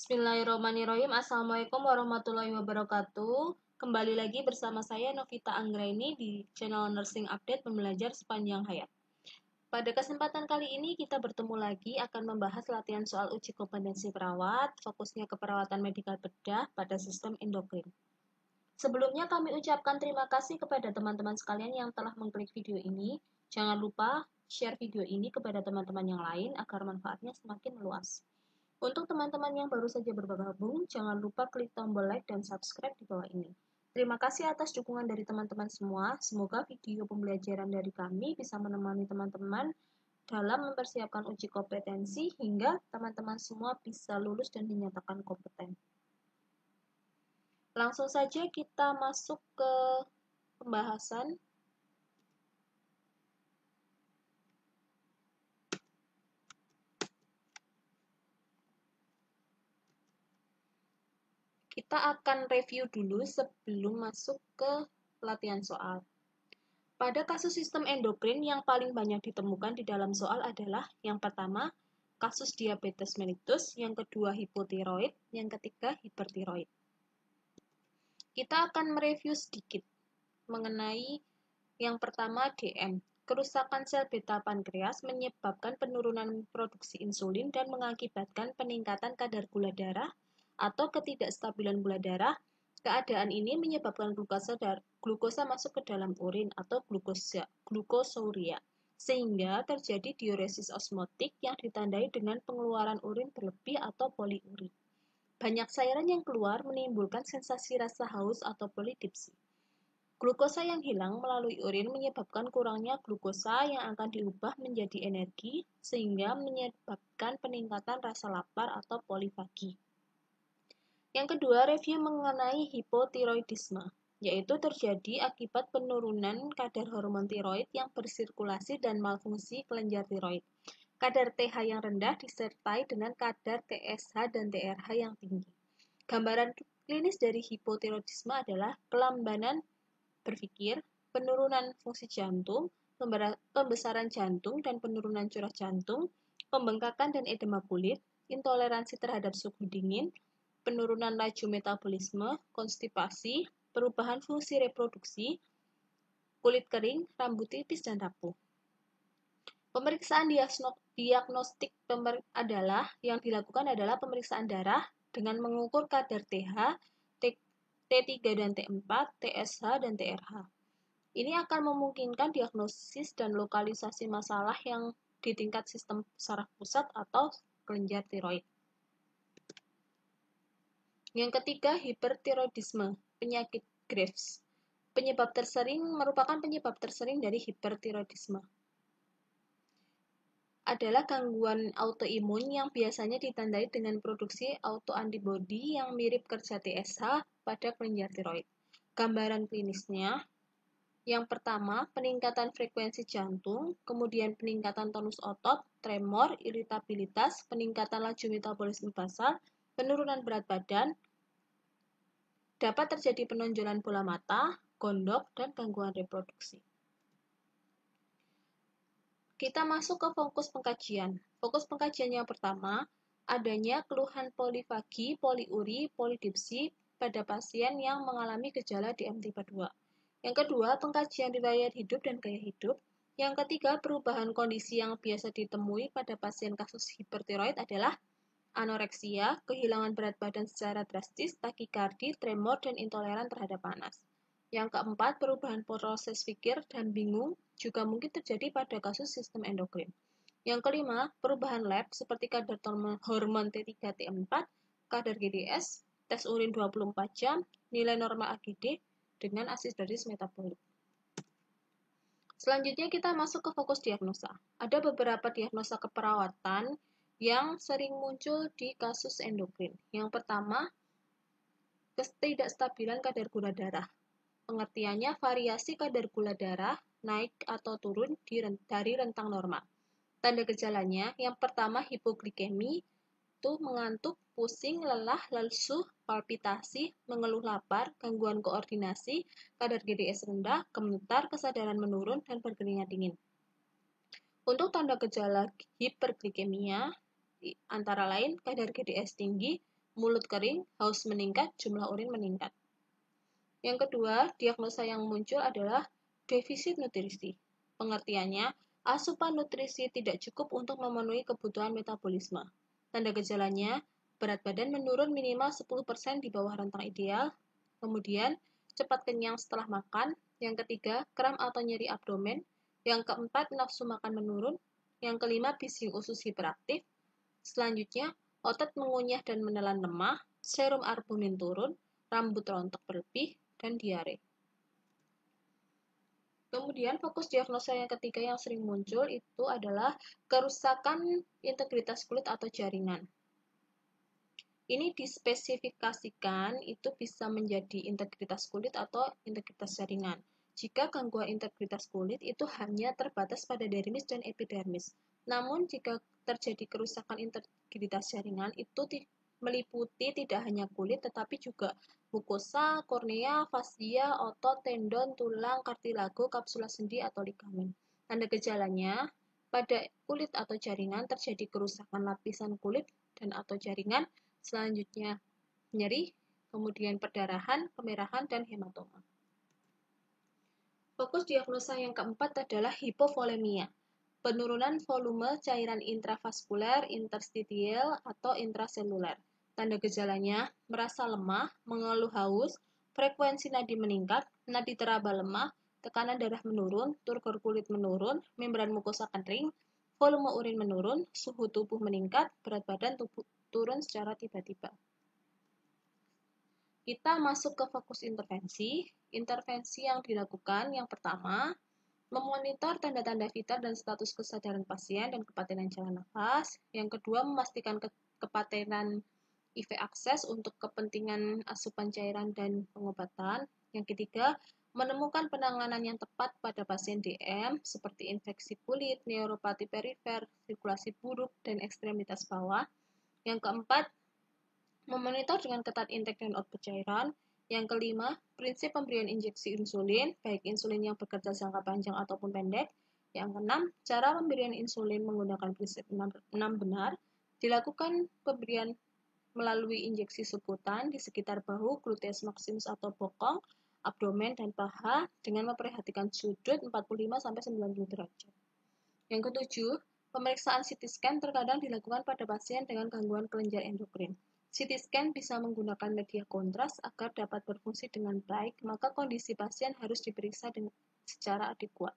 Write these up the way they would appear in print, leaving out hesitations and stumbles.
Bismillahirrahmanirrahim. Assalamualaikum warahmatullahi wabarakatuh. Kembali lagi bersama saya Novita Anggraini di channel Nursing Update Pembelajar Sepanjang Hayat. Pada kesempatan kali ini kita bertemu lagi akan membahas latihan soal uji kompetensi perawat, fokusnya ke perawatan medikal bedah pada sistem endokrin. Sebelumnya kami ucapkan terima kasih kepada teman-teman sekalian yang telah mengklik video ini. Jangan lupa share video ini kepada teman-teman yang lain agar manfaatnya semakin luas. Untuk teman-teman yang baru saja bergabung, jangan lupa klik tombol like dan subscribe di bawah ini. Terima kasih atas dukungan dari teman-teman semua. Semoga video pembelajaran dari kami bisa menemani teman-teman dalam mempersiapkan uji kompetensi hingga teman-teman semua bisa lulus dan dinyatakan kompeten. Langsung saja kita masuk ke pembahasan. Kita akan review dulu sebelum masuk ke latihan soal. Pada kasus sistem endokrin yang paling banyak ditemukan di dalam soal adalah yang pertama, kasus diabetes mellitus, yang kedua hipotiroid, yang ketiga hipertiroid. Kita akan mereview sedikit mengenai yang pertama DM. Kerusakan sel beta pankreas menyebabkan penurunan produksi insulin dan mengakibatkan peningkatan kadar gula darah atau ketidakstabilan gula darah. Keadaan ini menyebabkan glukosa masuk ke dalam urin atau glukosouria, sehingga terjadi diuresis osmotik yang ditandai dengan pengeluaran urin berlebih atau poliuri. Banyak cairan yang keluar menimbulkan sensasi rasa haus atau polidipsi. Glukosa yang hilang melalui urin menyebabkan kurangnya glukosa yang akan diubah menjadi energi, sehingga menyebabkan peningkatan rasa lapar atau polifagi. Yang kedua, review mengenai hipotiroidisme, yaitu terjadi akibat penurunan kadar hormon tiroid yang bersirkulasi dan malfungsi kelenjar tiroid. Kadar TH yang rendah disertai dengan kadar TSH dan TRH yang tinggi. Gambaran klinis dari hipotiroidisme adalah kelambanan berpikir, penurunan fungsi jantung, pembesaran jantung dan penurunan curah jantung, pembengkakan dan edema kulit, intoleransi terhadap suhu dingin, penurunan laju metabolisme, konstipasi, perubahan fungsi reproduksi, kulit kering, rambut tipis, dan rapuh. Pemeriksaan diagnostik yang dilakukan adalah pemeriksaan darah dengan mengukur kadar TH, T3 dan T4, TSH, dan TRH. Ini akan memungkinkan diagnosis dan lokalisasi masalah yang di tingkat sistem saraf pusat atau kelenjar tiroid. Yang ketiga, hipertiroidisme, penyakit Graves. Merupakan penyebab tersering dari hipertiroidisme. Adalah gangguan autoimun yang biasanya ditandai dengan produksi autoantibodi yang mirip kerja TSH pada kelenjar tiroid. Gambaran klinisnya, yang pertama, peningkatan frekuensi jantung, kemudian peningkatan tonus otot, tremor, iritabilitas, peningkatan laju metabolisme basal, penurunan berat badan, dapat terjadi penonjolan bola mata, gondok, dan gangguan reproduksi. Kita masuk ke fokus pengkajian. Fokus pengkajian yang pertama, adanya keluhan polifagi, poliuri, polidipsi pada pasien yang mengalami gejala DM tipe 2. Yang kedua, pengkajian riwayat hidup dan gaya hidup. Yang ketiga, perubahan kondisi yang biasa ditemui pada pasien kasus hipertiroid adalah anoreksia, kehilangan berat badan secara drastis, takikardi, tremor, dan intoleran terhadap panas. Yang keempat, perubahan proses pikir dan bingung juga mungkin terjadi pada kasus sistem endokrin. Yang kelima, perubahan lab seperti kadar hormon T3, T4, kadar GDS, tes urin 24 jam, nilai normal AGD, dengan asidosis metabolik. Selanjutnya kita masuk ke fokus diagnosa. Ada beberapa diagnosa keperawatan yang sering muncul di kasus endokrin. Yang pertama, ketidakstabilan kadar gula darah. Pengertiannya variasi kadar gula darah naik atau turun dari rentang normal. Tanda gejalanya, yang pertama hipoglikemi, itu mengantuk, pusing, lelah, lesu, palpitasi, mengeluh lapar, gangguan koordinasi, kadar GDS rendah, gemetar, kesadaran menurun, dan berkeringat dingin. Untuk tanda gejala hiperglikemia, antara lain kadar GDS tinggi, mulut kering, haus meningkat, jumlah urin meningkat. Yang kedua, diagnosa yang muncul adalah defisit nutrisi. Pengertiannya, asupan nutrisi tidak cukup untuk memenuhi kebutuhan metabolisme. Tanda gejalanya, berat badan menurun minimal 10% di bawah rentang ideal. Kemudian, cepat kenyang setelah makan. Yang ketiga, kram atau nyeri abdomen. Yang keempat, nafsu makan menurun. Yang kelima, bising usus hiperaktif. Selanjutnya, otot mengunyah dan menelan lemah, serum albumin turun, rambut rontok berlebih, dan diare. Kemudian fokus diagnosa yang ketiga yang sering muncul itu adalah kerusakan integritas kulit atau jaringan. Ini dispesifikasikan itu bisa menjadi integritas kulit atau integritas jaringan. Jika gangguan integritas kulit itu hanya terbatas pada dermis dan epidermis. Namun jika terjadi kerusakan integritas jaringan itu meliputi tidak hanya kulit tetapi juga mukosa, kornea, fascia, otot, tendon, tulang, kartilago, kapsula sendi atau ligamen. Tanda gejalanya pada kulit atau jaringan terjadi kerusakan lapisan kulit dan atau jaringan, selanjutnya nyeri, kemudian perdarahan, kemerahan, dan hematoma. Fokus diagnosa yang keempat adalah hipovolemia. Penurunan volume cairan intravaskuler, interstitial, atau intraseluler. Tanda gejalanya, merasa lemah, mengeluh haus, frekuensi nadi meningkat, nadi teraba lemah, tekanan darah menurun, turgor kulit menurun, membran mukosa kering, volume urin menurun, suhu tubuh meningkat, berat badan turun secara tiba-tiba. Kita masuk ke fokus intervensi. Intervensi yang dilakukan yang pertama, memonitor tanda-tanda vital dan status kesadaran pasien dan kepatenan jalan nafas. Yang kedua, memastikan kepatenan IV akses untuk kepentingan asupan cairan dan pengobatan. Yang ketiga, menemukan penanganan yang tepat pada pasien DM seperti infeksi kulit, neuropati perifer, sirkulasi buruk, dan ekstremitas bawah. Yang keempat, memonitor dengan ketat intake dan output cairan. Yang kelima, prinsip pemberian injeksi insulin, baik insulin yang bekerja jangka panjang ataupun pendek. Yang keenam, cara pemberian insulin menggunakan prinsip 6 benar, dilakukan pemberian melalui injeksi subkutan di sekitar bahu, gluteus maximus atau bokong, abdomen, dan paha dengan memperhatikan sudut 45-90 derajat. Yang ketujuh, pemeriksaan CT scan terkadang dilakukan pada pasien dengan gangguan kelenjar endokrin. CT scan bisa menggunakan media kontras agar dapat berfungsi dengan baik, maka kondisi pasien harus diperiksa secara adekuat.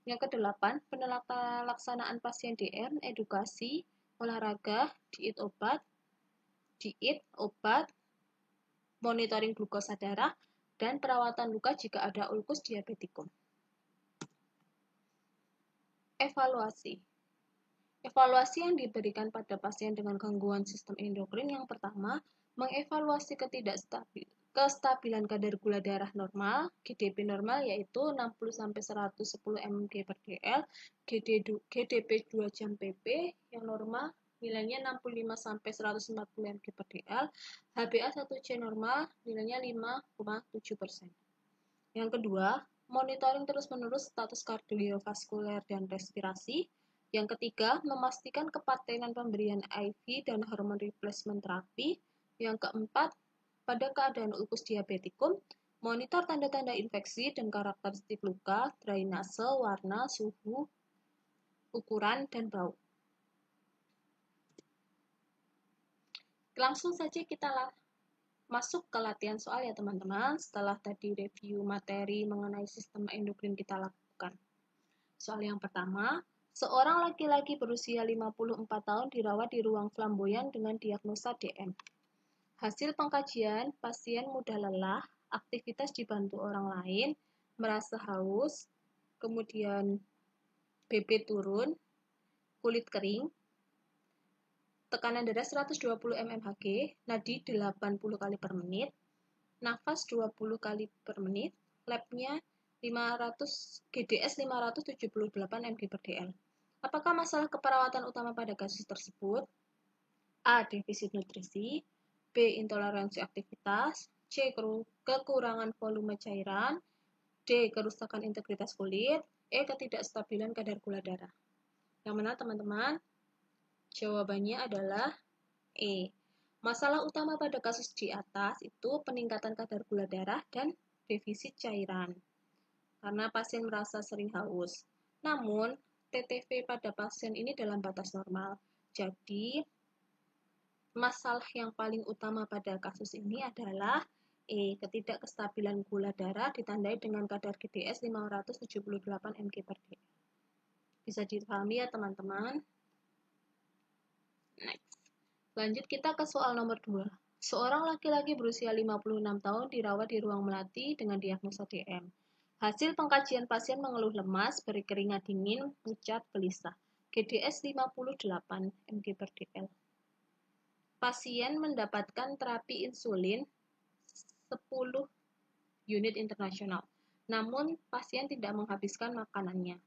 Yang kedelapan, penelaksanaan pasien DM, edukasi, olahraga, diet obat, monitoring glukosa darah, dan perawatan luka jika ada ulkus diabetikum. Evaluasi. Evaluasi yang diberikan pada pasien dengan gangguan sistem endokrin yang pertama, mengevaluasi kestabilan kadar gula darah normal, GDP normal yaitu 60-110 mg per dl, GDP 2 jam PP yang normal nilainya 65-140 mg per dl, HbA1c normal nilainya 5,7%. Yang kedua, monitoring terus-menerus status kardiovaskuler dan respirasi. Yang ketiga, memastikan kepatenan pemberian IV dan hormon replacement terapi. Yang keempat, pada keadaan ulkus diabetikum, monitor tanda-tanda infeksi dan karakteristik luka, drainase, warna, suhu, ukuran, dan bau. Langsung saja kita masuk ke latihan soal ya teman-teman, setelah tadi review materi mengenai sistem endokrin kita lakukan. Soal yang pertama, seorang laki-laki berusia 54 tahun dirawat di ruang flamboyan dengan diagnosa DM. Hasil pengkajian, pasien mudah lelah, aktivitas dibantu orang lain, merasa haus, kemudian BB turun, kulit kering, tekanan darah 120 mmHg, nadi 80 kali per menit, nafas 20 kali per menit, labnya 500 GDS 578 mg per dl. Apakah masalah keperawatan utama pada kasus tersebut? A. Defisit nutrisi, B. Intoleransi aktivitas, C. Kekurangan volume cairan, D. Kerusakan integritas kulit, E. Ketidakstabilan kadar gula darah. Yang mana teman-teman? Jawabannya adalah E. Masalah utama pada kasus di atas itu peningkatan kadar gula darah dan defisit cairan, karena pasien merasa sering haus. Namun, TTV pada pasien ini dalam batas normal. Jadi, masalah yang paling utama pada kasus ini adalah ketidakkestabilan gula darah ditandai dengan kadar GDS 578 mg per dl. Bisa dipahami ya teman-teman? Next. Lanjut kita ke soal nomor 2. Seorang laki-laki berusia 56 tahun dirawat di ruang melati dengan diagnosa DM. Hasil pengkajian pasien mengeluh lemas, berkeringat dingin, pucat, gelisah. GDS 58 mg per dl. Pasien mendapatkan terapi insulin 10 unit internasional. Namun, pasien tidak menghabiskan makanannya.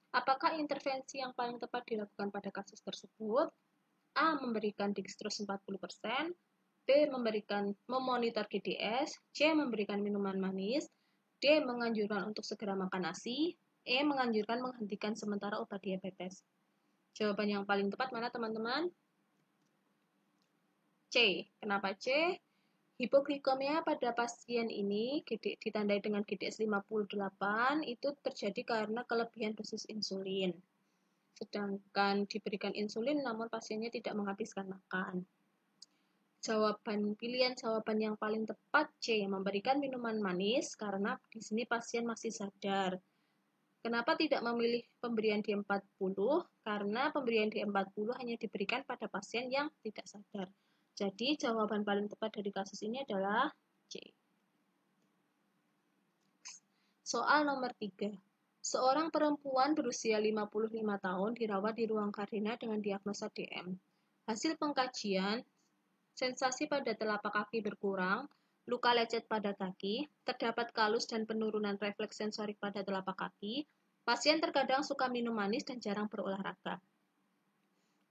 Apakah intervensi yang paling tepat dilakukan pada kasus tersebut? A. Memberikan dextrose 40%, B. memonitor GDS, C. Memberikan minuman manis, D. Menganjurkan untuk segera makan nasi, E. Menganjurkan menghentikan sementara obat diabetes. Jawaban yang paling tepat mana teman-teman? C. Kenapa C? Hipoglikemia pada pasien ini ditandai dengan GDS 58 itu terjadi karena kelebihan dosis insulin. Sedangkan diberikan insulin namun pasiennya tidak menghabiskan makan. Pilihan jawaban yang paling tepat C, memberikan minuman manis karena di sini pasien masih sadar. Kenapa tidak memilih pemberian D40? Karena pemberian D40 hanya diberikan pada pasien yang tidak sadar. Jadi jawaban paling tepat dari kasus ini adalah C. Soal nomor 3. Seorang perempuan berusia 55 tahun dirawat di ruang karantina dengan diagnosa DM. Hasil pengkajian, sensasi pada telapak kaki berkurang, luka lecet pada kaki, terdapat kalus dan penurunan refleks sensorik pada telapak kaki, pasien terkadang suka minum manis dan jarang berolahraga.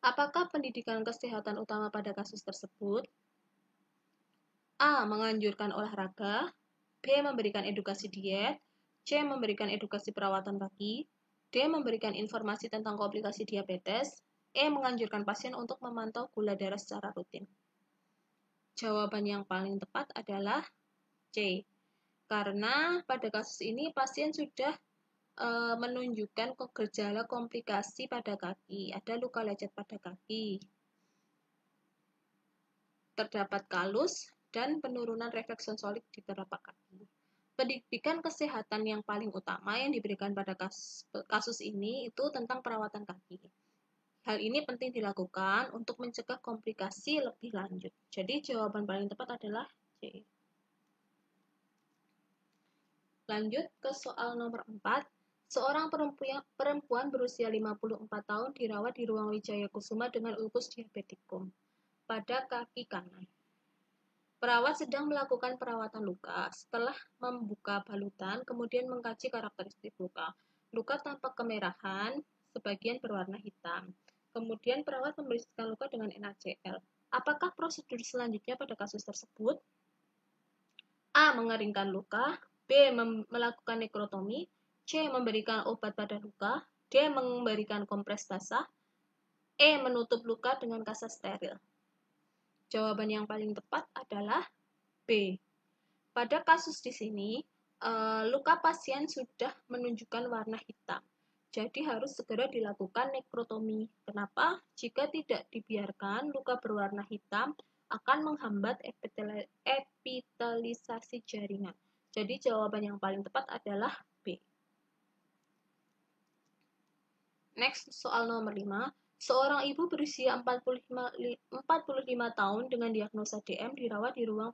Apakah pendidikan kesehatan utama pada kasus tersebut? A. Menganjurkan olahraga, B. Memberikan edukasi diet, C. Memberikan edukasi perawatan kaki, D. Memberikan informasi tentang komplikasi diabetes, E. Menganjurkan pasien untuk memantau gula darah secara rutin. Jawaban yang paling tepat adalah C. Karena pada kasus ini pasien sudah menunjukkan gejala komplikasi pada kaki, ada luka lecet pada kaki, terdapat kalus, dan penurunan refleks sensorik di telapak kaki. Pendidikan kesehatan yang paling utama yang diberikan pada kasus ini itu tentang perawatan kaki. Hal ini penting dilakukan untuk mencegah komplikasi lebih lanjut. Jadi jawaban paling tepat adalah C. Lanjut ke soal nomor 4. Seorang perempuan berusia 54 tahun dirawat di ruang Wijaya Kusuma dengan ulkus diabetikum pada kaki kanan. Perawat sedang melakukan perawatan luka. Setelah membuka balutan, kemudian mengkaji karakteristik luka. Luka tampak kemerahan, sebagian berwarna hitam. Kemudian perawat membersihkan luka dengan NaCl. Apakah prosedur selanjutnya pada kasus tersebut? A. Mengeringkan luka, B. Melakukan nekrotomi, C. Memberikan obat pada luka, D. Memberikan kompres basah, E. Menutup luka dengan kasa steril. Jawaban yang paling tepat adalah B. Pada kasus di sini, luka pasien sudah menunjukkan warna hitam. Jadi harus segera dilakukan nekrotomi. Kenapa? Jika tidak dibiarkan, luka berwarna hitam akan menghambat epitelisasi jaringan. Jadi jawaban yang paling tepat adalah B. Next, soal nomor 5. Seorang ibu berusia 45 tahun dengan diagnosa DM dirawat di ruang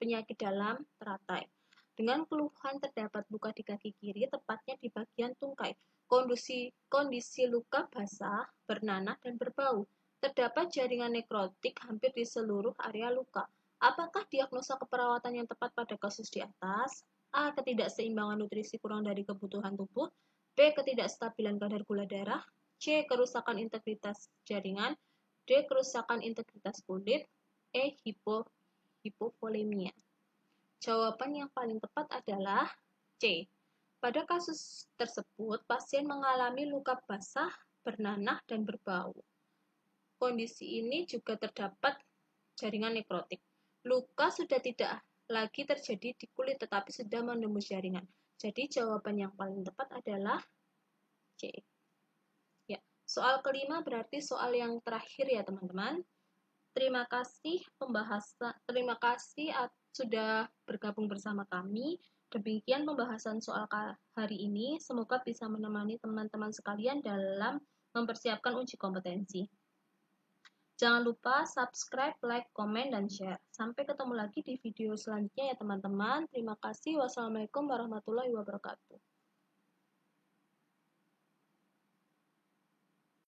penyakit dalam teratai. Dengan keluhan terdapat luka di kaki kiri, tepatnya di bagian tungkai. Kondisi luka basah, bernanah, dan berbau. Terdapat jaringan nekrotik hampir di seluruh area luka. Apakah diagnosa keperawatan yang tepat pada kasus di atas? A. Ketidakseimbangan nutrisi kurang dari kebutuhan tubuh, B. Ketidakstabilan kadar gula darah, C. Kerusakan integritas jaringan, D. Kerusakan integritas kulit, E. Hipovolemia. Jawaban yang paling tepat adalah C. Pada kasus tersebut, pasien mengalami luka basah, bernanah, dan berbau. Kondisi ini juga terdapat jaringan nekrotik. Luka sudah tidak lagi terjadi di kulit tetapi sudah menembus jaringan. Jadi jawaban yang paling tepat adalah C. Ya, soal kelima berarti soal yang terakhir ya teman-teman. Terima kasih sudah bergabung bersama kami. Demikian pembahasan soal hari ini. Semoga bisa menemani teman-teman sekalian dalam mempersiapkan uji kompetensi. Jangan lupa subscribe, like, komen, dan share. Sampai ketemu lagi di video selanjutnya ya teman-teman. Terima kasih. Wassalamualaikum warahmatullahi wabarakatuh.